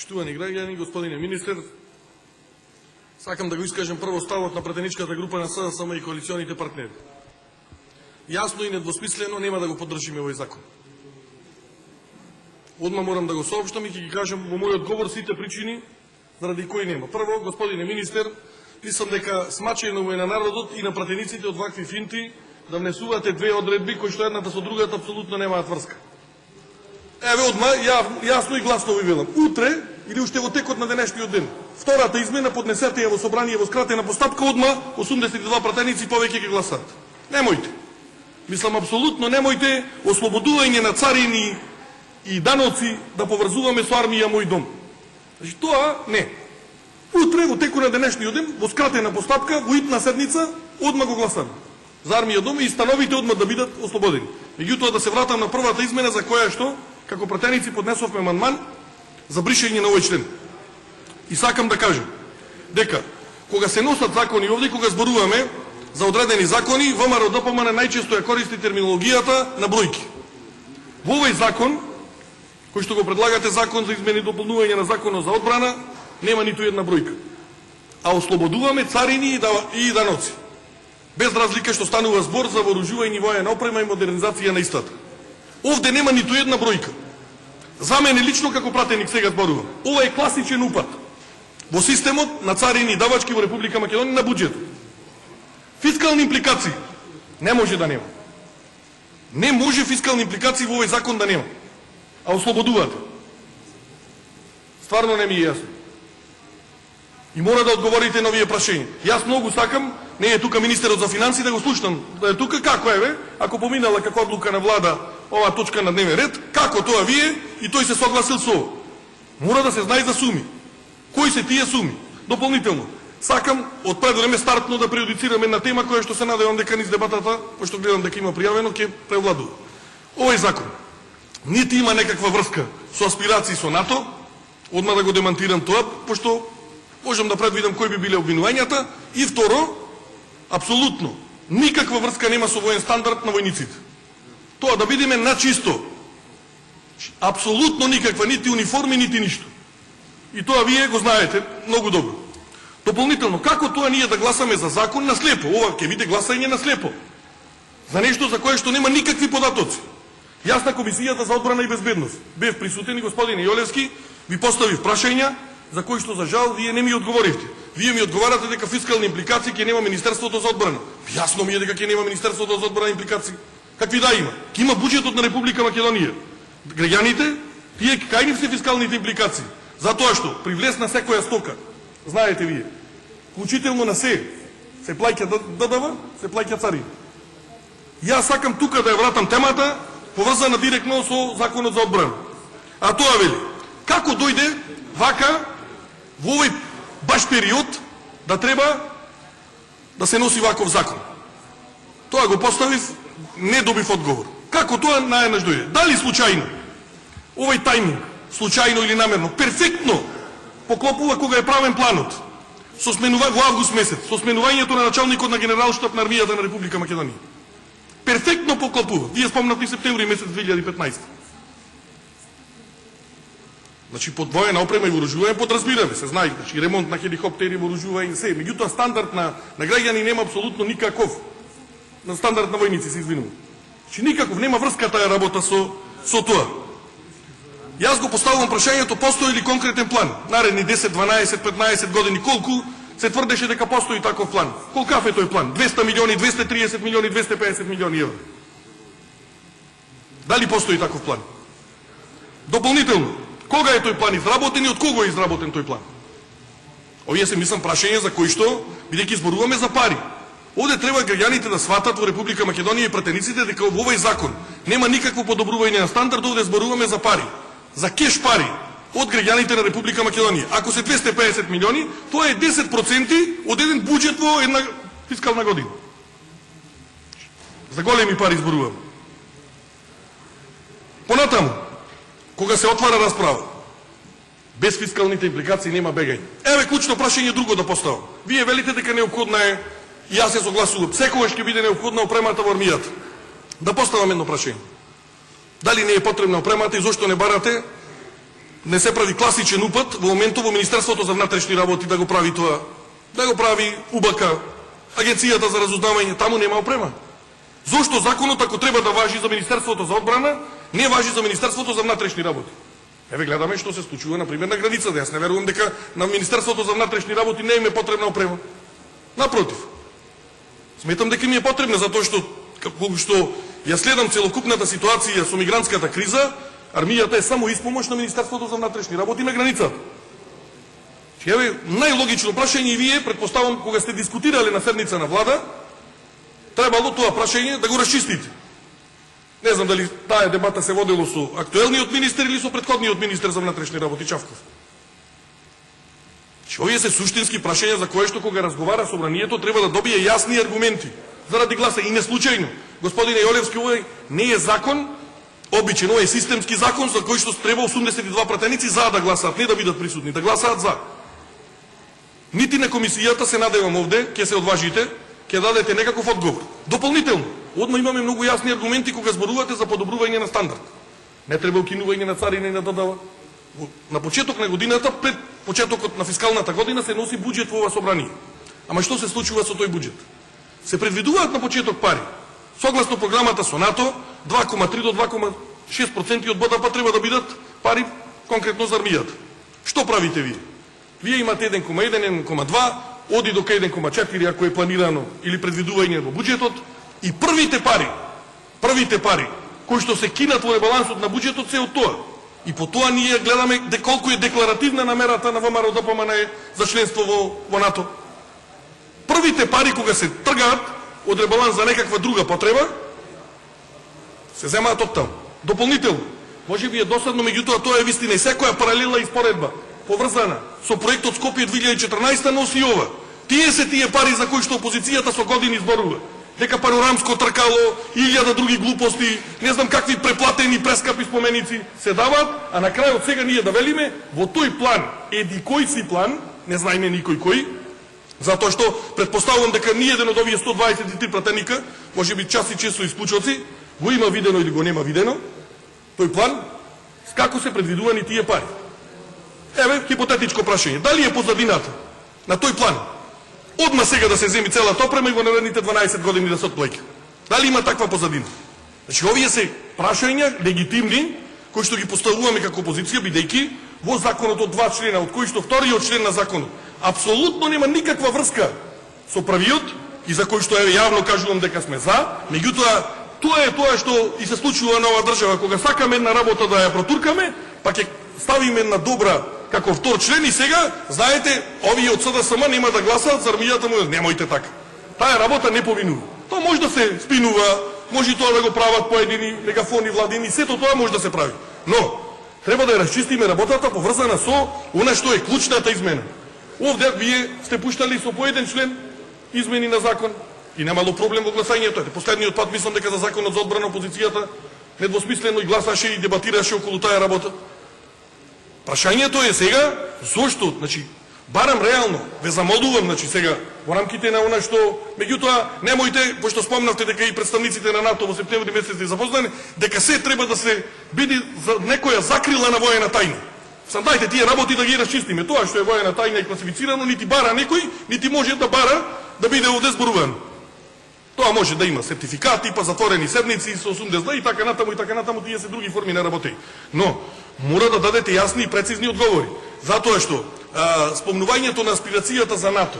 Поштувани граѓани, господине министер, сакам да го искажем прво ставот на пратеничката група на СДСМ и коалиционите партнери. Јасно и недвосмислено нема да го поддржиме овој закон. Одма морам да го соопштам и ќе ги кажам во мојот говор сите причини заради кои нема. Прво, господине министер, мислам дека смачено му е на народот и на пратениците од вакви финти да внесувате две одредби кои што едната со другата апсолутно немаат врска. Еве одма, јасно и гласно ви велам. Утре, или уште во текот на денешниот ден, втората измена поднесете ја во собрание во скратена постапка, одма 82 пратеници повеќе ќе гласат. Немојте. Мислам, апсолутно немојте ослободување на царини и даноци да поврзуваме со армија мој дом. Значи, тоа не. Утре, во текот на денешниот ден, во скратена постапка, во итна седница, одма го гласаме. За армија дом и становите одма да бидат ослободени. Меѓутоа да се вратам на првата измена за која што како пратеници поднесовме амандман за бришење на овој член. И сакам да кажам дека кога се носат закони овде, кога зборуваме за одредени закони, ВМРО ДПМН најчесто ја користи терминологијата на бројки. Во овој закон, кој што го предлагате, закон за измени и дополнување на законот за одбрана, нема ниту една бројка. А ослободуваме царини и даноци. Без разлика што станува збор за вооружување и воена опрема и модернизација на истата. Овде нема ниту една бројка. За мене лично како пратеник сега зборувам. Ова е класичен упад во системот на царини и давачки во Република Македонија на буџетот. Фискални импликации не може да нема. Не може фискални импликации во овој закон да нема. А ослободувате. Стварно не ми е јасно. И мора да одговорите на овие прашања. Јас многу сакам, не е тука министерот за финансии, да го слушнам. Да е тука, како еве, ако поминала како одлука на влада оваа точка на дневен ред, како тоа вие и тој се согласил со ова. Мора да се знае за суми. Кои се тие суми? Дополнително, сакам од пред време стартно да преюдицираме една тема која што се надевам дека низ дебатата, пошто гледам дека има пријавено, ќе превладува. Овој закон нити има некаква врска со аспирации со НАТО, одма да го демантирам тоа, пошто можам да предвидам кои би биле обвинувањата, и второ, апсолутно никаква врска нема со воен стандард на војниците. Тоа да бидеме на чисто. Апсолутно никаква, нити униформи, нити ништо. И тоа вие го знаете многу добро. Дополнително, како тоа ние да гласаме за закон на слепо? Ова ќе биде гласање на слепо. За нешто за кое што нема никакви податоци. Јас на Комисијата за одбрана и безбедност бев присутен и господин Јолевски ви поставив прашања за кои што за жал вие не ми одговоривте. Вие ми одговарате дека фискални импликации ќе нема Министерството за одбрана. Јасно ми е дека ќе нема Министерството за одбрана импликации. Какви да има? Ќе има буџетот на Република Македонија. Граѓаните, тие кај нив се фискалните импликации. Затоа што при влез на секоја стока, знаете вие, вклучително на се плаќа ДДВ, се плаќа царини. Јас сакам тука да ја вратам темата, поврзана директно со законот за одбрана. А тоа вели, како дојде вака во овој баш период да треба да се носи ваков закон? Тоа го поставив, не добив одговор. Како тоа наеднаш дојде? Дали случајно овој тајминг, случајно или намерно, перфектно поклопува кога е правен планот со во август месец, со сменувањето на началникот на Генералштаб на армијата на Република Македонија. Перфектно поклопува. Вие спомнавте септември месец 2015. Значи, под воена опрема и вооружување подразбираме, се знае, значи, ремонт на хеликоптери, вооружување, се. Меѓутоа, стандард на граѓани нема апсолутно никаков. На стандард на војници, се извинувам. Значи, никаков, нема врска таа работа со тоа. Јас го поставувам прашањето, постои ли конкретен план? Наредни 10, 12, 15 години, колку се тврдеше дека постои таков план? Колкав е тој план? 200 милиони, 230 милиони, 250 милиони евра. Дали постои таков план? Дополнително, кога е тој план изработен и од кого е изработен тој план? Овие се мислам прашања за кои што, бидејќи зборуваме за пари. Овде треба граѓаните да сватат во Република Македонија и пратениците дека во овој закон нема никакво подобрување на стандард, овде зборуваме за пари. За кеш пари од граѓаните на Република Македонија. Ако се 250 милиони, тоа е 10% од еден буџет во една фискална година. За големи пари зборуваме. Понатаму, кога се отвара расправа, без фискалните импликации нема бегање. Еве клучно прашање друго да поставам. Вие велите дека неопходна е, и јас се согласувам, секогаш ќе биде неопходна опремата во армијата. Да поставам едно прашање. Дали не е потребна опремата и зошто не барате не се прави класичен упат во моментот во Министерството за внатрешни работи да го прави тоа, да го прави УБК, Агенцијата за разузнавање, таму нема опрема. Зошто законот ако треба да важи за Министерството за одбрана, не важи за Министерството за внатрешни работи? Еве гледаме што се случува на пример на границата. Јас не верувам дека на Министерството за внатрешни работи не им е потребна опрема. Напротив. Сметам дека им е потребна затоа што како што ја следам целокупната ситуација со мигрантската криза, армијата е само испомош на Министерството за внатрешни работи на границата. Еве најлогично прашање и вие, претпоставам, кога сте дискутирале на седница на влада, требало тоа прашање да го расчистите. Не знам дали таа дебата се водело со актуелниот министер или со претходниот министер за внатрешни работи Чавков. Овие се суштински прашања за кое што кога разговара собранието треба да добие јасни аргументи заради гласа и не случајно. Господине Јолевски, овој не е закон обичен, ова е системски закон за кој што треба 82 пратеници за да гласаат, не да бидат присутни, да гласаат за. Нити на комисијата се надевам овде, ќе се одважите, ќе дадете некаков одговор. Дополнително, одма имаме многу јасни аргументи кога зборувате за подобрување на стандард. Не треба укинување на царина и на ДДВ. На почеток на годината, пред почетокот на фискалната година се носи буџет во ова собрание. Ама што се случува со тој буџет? Се предвидуваат на почеток пари. Согласно програмата со НАТО, 2,3 до 2,6% од БДП треба да бидат пари конкретно за армијата. Што правите вие? Вие имате 1,1, 1,2, оди до 1,4 ако е планирано или предвидување во буџетот и првите пари кои што се кинат во ребалансот на буџетот се од тоа. И по тоа ние гледаме колку е декларативна намерата на ВМРО ДПМН за членство во НАТО. Првите пари кога се тргаат од ребаланс за некаква друга потреба, се земаат од таму. Дополнително, може би е досадно, меѓутоа тоа е вистина и секоја паралела и споредба поврзана со проектот Скопје 2014 носи ова. Тие се тие пари за кои што опозицијата со години зборува. Дека панорамско тркало, 1000 други глупости, не знам какви преплатени прескапи споменици се даваат, а на крајот сега ние да велиме во тој план, еди кој си план, не знаеме никој кој, затоа што претпоставувам дека ниеден од овие 123 пратеника, може би часи често исклучоци, го има видено или го нема видено, тој план, како се предвидувани тие пари. Еве, хипотетичко прашање. Дали е позадината на тој план? Одма сега да се земи целата опрема и во наредните 12 години да се отплаќа. Дали има таква позадина? Значи, овие се прашања легитимни, кои што ги поставуваме како опозиција, бидејќи во законот од 2 члена, од кои што вториот член на законот апсолутно нема никаква врска со првиот и за кој што еве јавно кажувам дека сме за, меѓутоа тоа е тоа што и се случува на оваа држава, кога сакаме една работа да ја протуркаме, па ќе ставиме една добра како втор член и сега, знаете, овие од СДСМ нема да гласаат за армијата му, немојте така. Таа работа не повинува. Тоа може да се спинува, може тоа да го прават поедини мегафони владини, сето тоа може да се прави. Но треба да ја расчистиме работата поврзана со она што е клучната измена. Овде вие сте пуштали со поеден член измени на закон и немало проблем во гласањето. Последниот пат мислам дека за законот за одбрана опозицијата недвосмислено и гласаше и дебатираше околу таа работа. Прашањето е сега, зошто, значи, барам реално, ве замолувам, значи, сега, во рамките на она што, меѓутоа, немојте, пошто спомнавте дека и представниците на НАТО во септември месец се запознани, дека се треба да се биде за некоја закрила на воена тајна. Сам дајте тие работи да ги расчистиме. Тоа што е воена тајна и класифицирано, нити бара некој, нити може да бара да биде овде зборувано. Тоа може да има сертификати, па затворени седници со 80 дни и така натаму, тие се други форми на работи. Но мора да дадете јасни и прецизни одговори. Затоа што спомнувањето на аспирацијата за НАТО.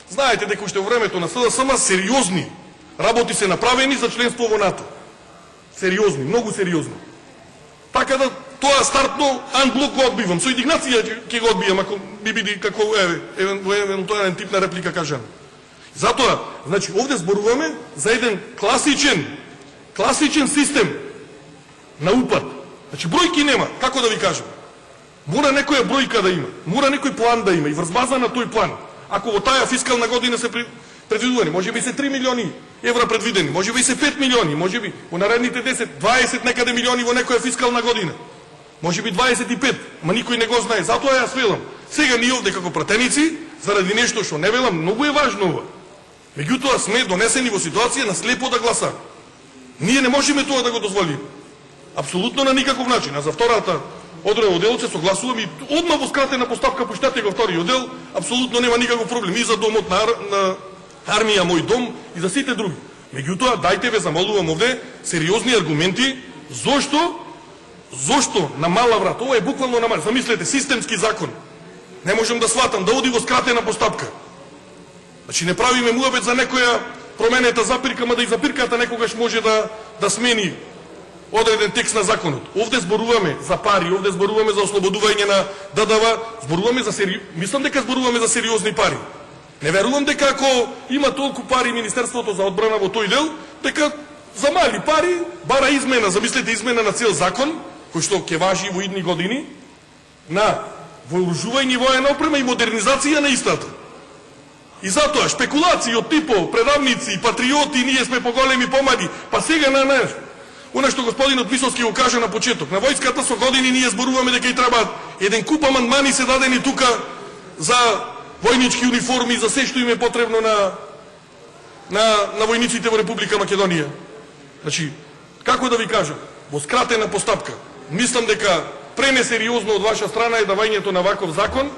Знаете дека уште во времето на СДСМ сериозни работи се направени за членство во НАТО. Сериозни, многу сериозни. Така да тоа стартно анблок го одбивам. Со индигнација ќе го одбијам ако би биде како евентуален тип на реплика кажам. Затоа, значи, овде зборуваме за еден класичен систем на упат. Значи, бројки нема, како да ви кажам. Мора некоја бројка да има, мора некој план да има и врз база на тој план. Ако во таа фискална година се предвидувани, може би се 3 милиони евра предвидени, може би се 5 милиони, може би во наредните 10, 20 некаде милиони во некоја фискална година. Може би 25, ма никој не го знае. Затоа јас велам. Сега ние овде како пратеници, заради нешто што не велам, многу е важно ова. Меѓутоа сме донесени во ситуација на слепо да гласа. Ние не можеме тоа да го дозволиме. Апсолутно на никаков начин. А за втората одреден одел се согласувам и одма во скратена постапка пуштате го вториот одел, апсолутно нема никаков проблем и за домот на армија Мој дом и за сите други. Меѓутоа, дајте ве замолувам овде сериозни аргументи зошто на мала врата, ова е буквално на мала, замислете, системски закон. Не можам да сватам да оди во скратена постапка. Значи не правиме муабет за некоја променета запирка, ма да и запирката некогаш може да смени одреден текст на законот. Овде зборуваме за пари, овде зборуваме за ослободување на ДДВ, зборуваме за мислам дека зборуваме за сериозни пари. Не верувам дека ако има толку пари Министерството за одбрана во тој дел, дека за мали пари бара измена, замислете измена на цел закон, кој што ќе важи во идни години, на вооружување и воена опрема и модернизација на истата. И затоа шпекулации од типо предавници, патриоти, ние сме поголеми помади, па сега на нас. Она што господинот Мисовски го кажа на почеток, на војската со години ние зборуваме дека и треба еден куп амандмани се дадени тука за војнички униформи, за се што им е потребно на војниците во Република Македонија. Значи, како да ви кажам, во скратена постапка, мислам дека пренесериозно од ваша страна е давањето на ваков закон,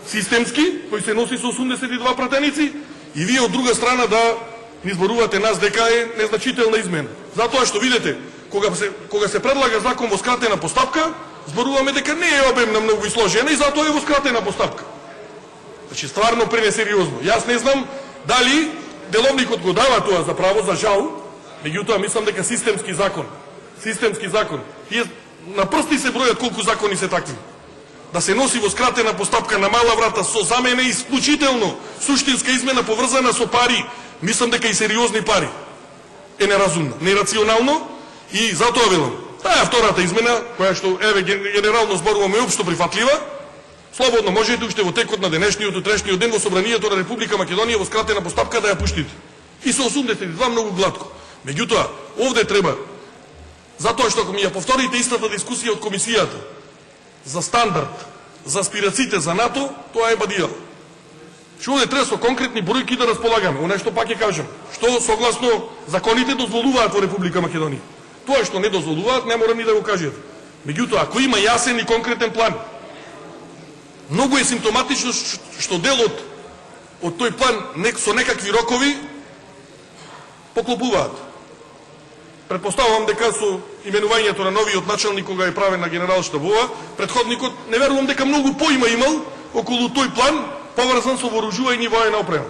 системски, кој се носи со 82 пратеници, и вие од друга страна да ни зборувате нас дека е незначителна измена. Затоа што видите, кога се предлага закон во скратена постапка, зборуваме дека не е обемна многу и сложена и затоа е во скратена постапка. Значи, стварно пренесериозно. Јас не знам дали деловникот го дава тоа за право, за жал, меѓутоа мислам дека системски закон, и на прсти се бројат колку закони се такви. Да се носи во скратена постапка на мала врата со за мене исклучително суштинска измена поврзана со пари, мислам дека и сериозни пари, е неразумно, нерационално и затоа велам. Таа е втората измена, која што еве генерално зборуваме општо прифатлива. Слободно можете уште во текот на денешниот, утрешниот ден во Собранието на Република Македонија во скратена постапка да ја пуштите. И со 82 многу глатко. Меѓутоа, овде треба, затоа што ако ми ја повторите истата дискусија од комисијата за стандард, за аспирациите за НАТО, тоа е бадијал. Што овде треба со конкретни бројки да располагаме. Оно што пак ќе кажам, што согласно законите дозволуваат во Република Македонија. Тоа што не дозволуваат, не мора ни да го кажете. Меѓутоа, ако има јасен и конкретен план, многу е симптоматично што делот од тој план со некакви рокови поклопуваат. Предпоставувам дека со именувањето на новиот началник кога е правен на генерал-штабова, претходникот не верувам дека многу поима имал околу тој план поврзан со вооружување и воена опрема.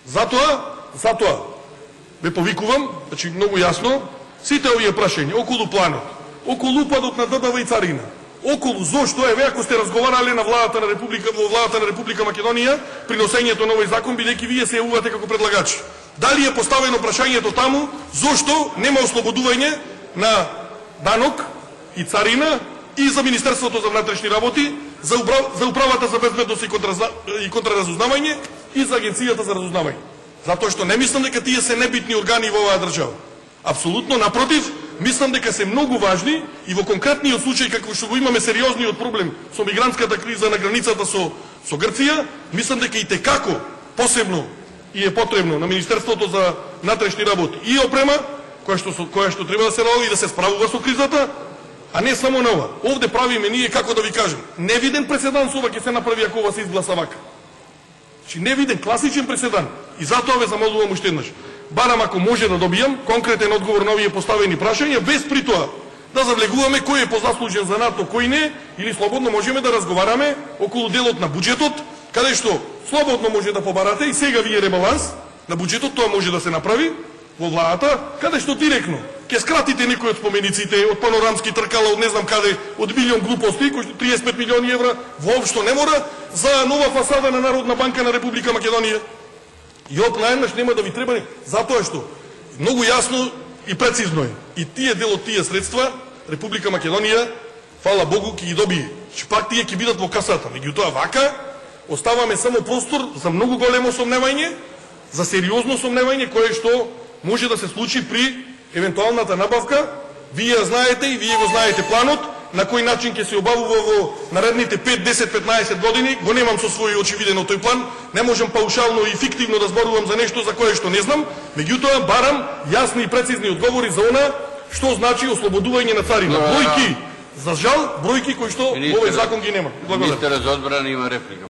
Затоа ве повикувам, значи многу јасно, сите овие прашања околу планот, околу упадот на ДДВ и царина, околу зошто еве ако сте разговарале на владата на Република Македонија при носењето на овој закон, бидејќи вие се јавувате како предлагачи. Дали е поставено прашањето таму зошто нема ослободување на данок и царина и за Министерството за внатрешни работи, за Управата за безбедност и контраразузнавање и за Агенцијата за разузнавање. Затоа што не мислам дека тие се небитни органи во оваа држава. Апсолутно напротив, мислам дека се многу важни и во конкретниот случај како што го имаме сериозниот проблем со мигрантската криза на границата со Грција, мислам дека и текако посебно и е потребно на Министерството за внатрешни работи и опрема која што треба да се работи и да се справува со кризата, а не само на ова. Овде правиме ние, како да ви кажем, невиден преседан со ова ќе се направи ако ова се изгласа вака. Значи невиден, класичен преседан. И затоа ве замолувам уште еднаш. Барам ако може да добијам конкретен одговор на овие поставени прашања, без при тоа да завлегуваме кој е позаслужен за НАТО, кој не, или слободно можеме да разговараме околу делот на буџетот, каде што слободно може да побарате и сега вие ребаланс на буџетот, тоа може да се направи во владата, каде што директно ќе скратите некои од спомениците, од панорамски тркала, од не знам каде, од милион глупости, кои што 35 милиони евра, воопшто не мора, за нова фасада на Народна банка на Република Македонија. И наеднаш нема да ви треба, затоа што многу јасно и прецизно е. И тие дел од тие средства Република Македонија, фала Богу, ќе ги добие. Че пак тие ќе бидат во касата. Меѓутоа вака оставаме само простор за многу големо сомневање, за сериозно сомневање кое што може да се случи при евентуалната набавка. Вие знаете и вие го знаете планот, на кој начин ќе се обавува во наредните 5, 10, 15 години. Го немам со свој очевидено тој план, не можам паушално и фиктивно да зборувам за нешто за кое што не знам, меѓутоа барам јасни и прецизни одговори за она што значи ослободување на царина. За жал, бројки кои што во овој закон ги нема. Благодарам. Министерот за одбрана има реплика.